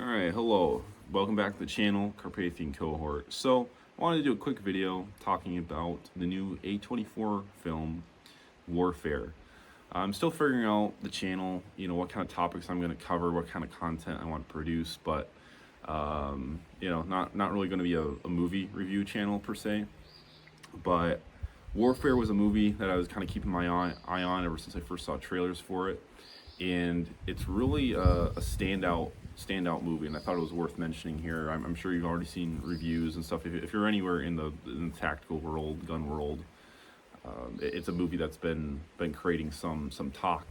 Alright, hello. Welcome back to the channel, Carpathian Cohort. So, I wanted to do a quick video talking about the new A24 film, Warfare. I'm still figuring out the channel, what kind of topics I'm going to cover, what kind of content I want to produce, but, not really going to be a movie review channel per se. But Warfare was a movie that I was kind of keeping my eye on ever since I first saw trailers for it. And it's really a standout movie, and I thought it was worth mentioning here. I'm sure you've already seen reviews and stuff. If you're anywhere in the tactical world, gun world, it's a movie that's been creating some talk.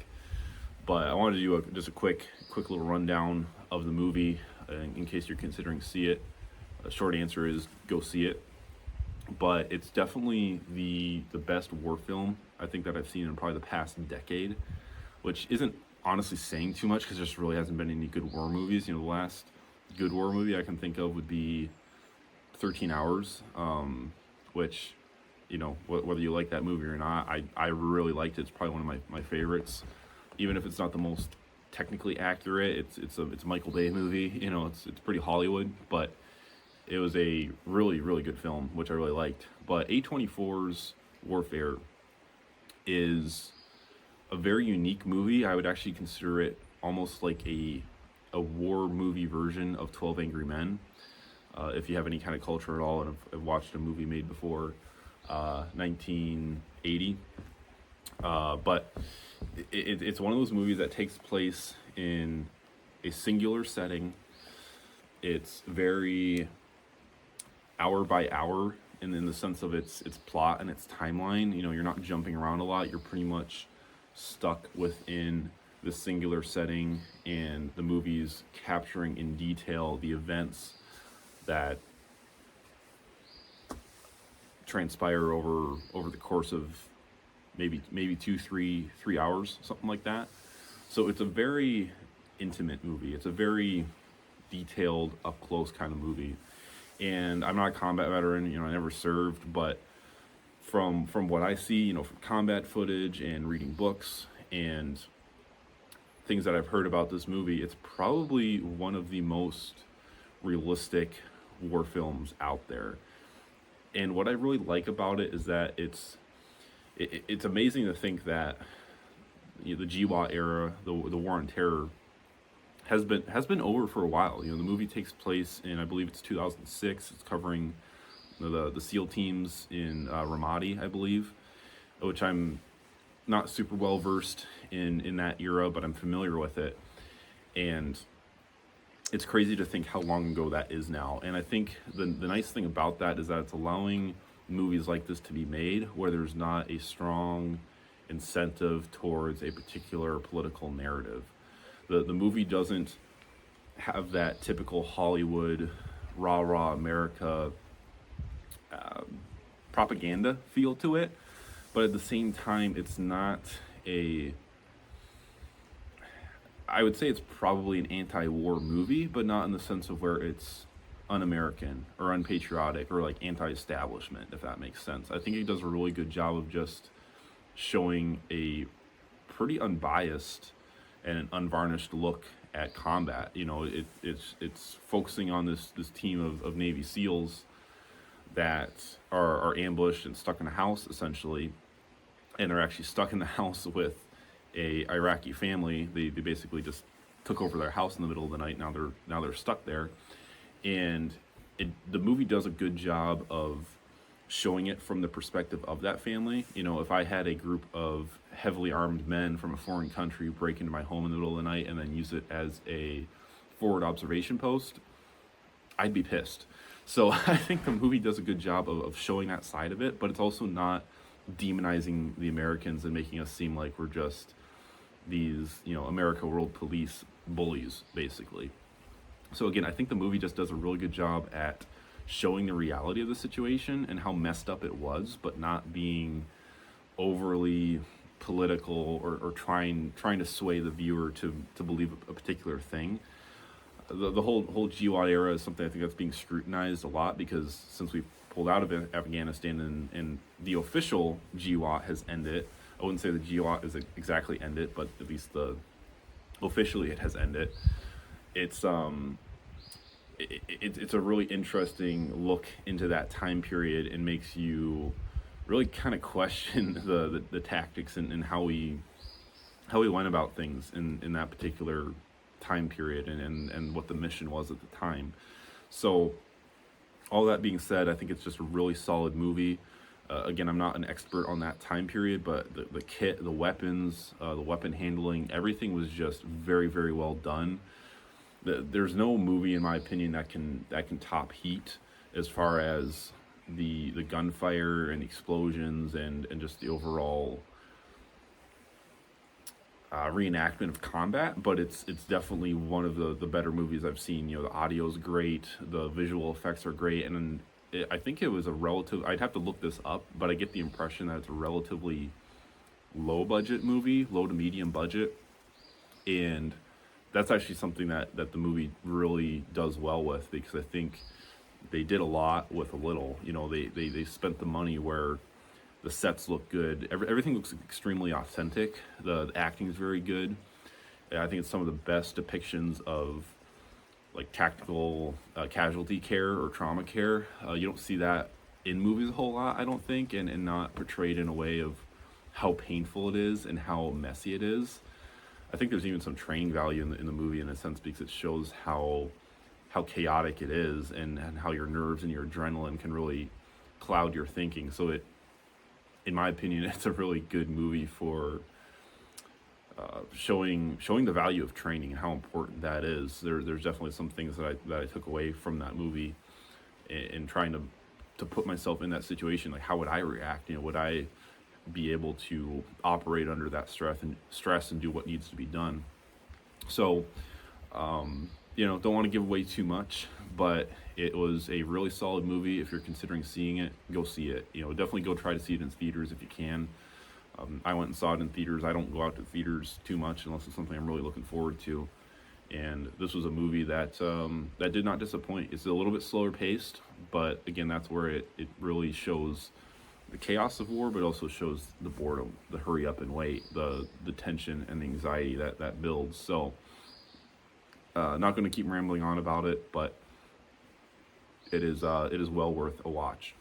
But I wanted to do just a quick little rundown of the movie in case you're considering to see it. The short answer is go see it. But it's definitely the best war film I think that I've seen in probably the past decade, which isn't honestly saying too much because there just really hasn't been any good war movies. The last good war movie I can think of would be 13 Hours, which, whether you like that movie or not, I really liked it. It's probably one of my favorites, even if it's not the most technically accurate. It's a Michael Bay movie. It's pretty Hollywood, but it was a really good film, which I really liked. But A24's Warfare is a very unique movie. I would actually consider it almost like a war movie version of 12 Angry Men. If you have any kind of culture at all and have watched a movie made before 1980. But it's one of those movies that takes place in a singular setting. It's very hour by hour, and in the sense of its plot and its timeline. You're not jumping around a lot. You're pretty much stuck within the singular setting, and the movie's capturing in detail the events that transpire over the course of maybe 3 hours, something like that. So it's a very intimate movie. It's a very detailed, up close kind of movie. And I'm not a combat veteran, I never served, but from what I see, from combat footage and reading books and things that I've heard about this movie, it's probably one of the most realistic war films out there. And what I really like about it is that it's amazing to think that the GWOT era, the War on Terror, has been over for a while. The movie takes place in, I believe it's 2006. It's covering the SEAL teams in Ramadi, I believe, which I'm not super well versed in that era, but I'm familiar with it. And it's crazy to think how long ago that is now. And I think the nice thing about that is that it's allowing movies like this to be made where there's not a strong incentive towards a particular political narrative. The movie doesn't have that typical Hollywood rah-rah America propaganda feel to it, but at the same time, it's not I would say it's probably an anti-war movie, but not in the sense of where it's un-American or unpatriotic or like anti-establishment, if that makes sense. I think it does a really good job of just showing a pretty unbiased and an unvarnished look at combat. It's focusing on this team of Navy SEALs that are ambushed and stuck in a house, essentially, and they're actually stuck in the house with a Iraqi family. They basically just took over their house in the middle of the night. Now they're stuck there, and the movie does a good job of showing it from the perspective of that family. If I had a group of heavily armed men from a foreign country break into my home in the middle of the night and then use it as a forward observation post, I'd be pissed. So I think the movie does a good job of showing that side of it, but it's also not demonizing the Americans and making us seem like we're just these, America World Police bullies, basically. So again, I think the movie just does a really good job at showing the reality of the situation and how messed up it was, but not being overly political or trying to sway the viewer to believe a particular thing. The whole GWOT era is something I think that's being scrutinized a lot, because since we've pulled out of Afghanistan and the official GWOT has ended, I wouldn't say the GWOT is exactly ended, but at least officially it has ended. It's it's a really interesting look into that time period and makes you really kind of question the tactics and how we went about things in that particular time period and what the mission was at the time. So all that being said, I think it's just a really solid movie. Again, I'm not an expert on that time period, but the kit, the weapons, the weapon handling, everything was just very, very well done. There's no movie, in my opinion, that can top Heat as far as the gunfire and explosions and just the overall reenactment of combat. But it's definitely one of the better movies I've seen. You know, the audio's great, the visual effects are great, and I think it was a relative. I'd have to look this up, but I get the impression that it's a relatively low budget movie, low to medium budget, and that's actually something that the movie really does well with, because I think they did a lot with a little. You know, they spent the money where the sets look good. Everything looks extremely authentic. The acting is very good. I think it's some of the best depictions of like tactical casualty care or trauma care. You don't see that in movies a whole lot, I don't think, and not portrayed in a way of how painful it is and how messy it is. I think there's even some training value in the movie in a sense, because it shows how chaotic it is and how your nerves and your adrenaline can really cloud your thinking. So it, in my opinion, it's a really good movie for showing the value of training and how important that is. There's definitely some things that I took away from that movie in trying to put myself in that situation. Like, how would I react? You know, would I be able to operate under that stress and do what needs to be done? So, you know, don't want to give away too much, but it was a really solid movie. If you're considering seeing it, go see it. You know, definitely go try to see it in theaters if you can. I went and saw it in theaters. I don't go out to theaters too much unless it's something I'm really looking forward to. And this was a movie that that did not disappoint. It's a little bit slower paced, but again, that's where it really shows the chaos of war, but also shows the boredom, the hurry up and wait, the tension and the anxiety that builds. So, not going to keep rambling on about it, but it is well worth a watch.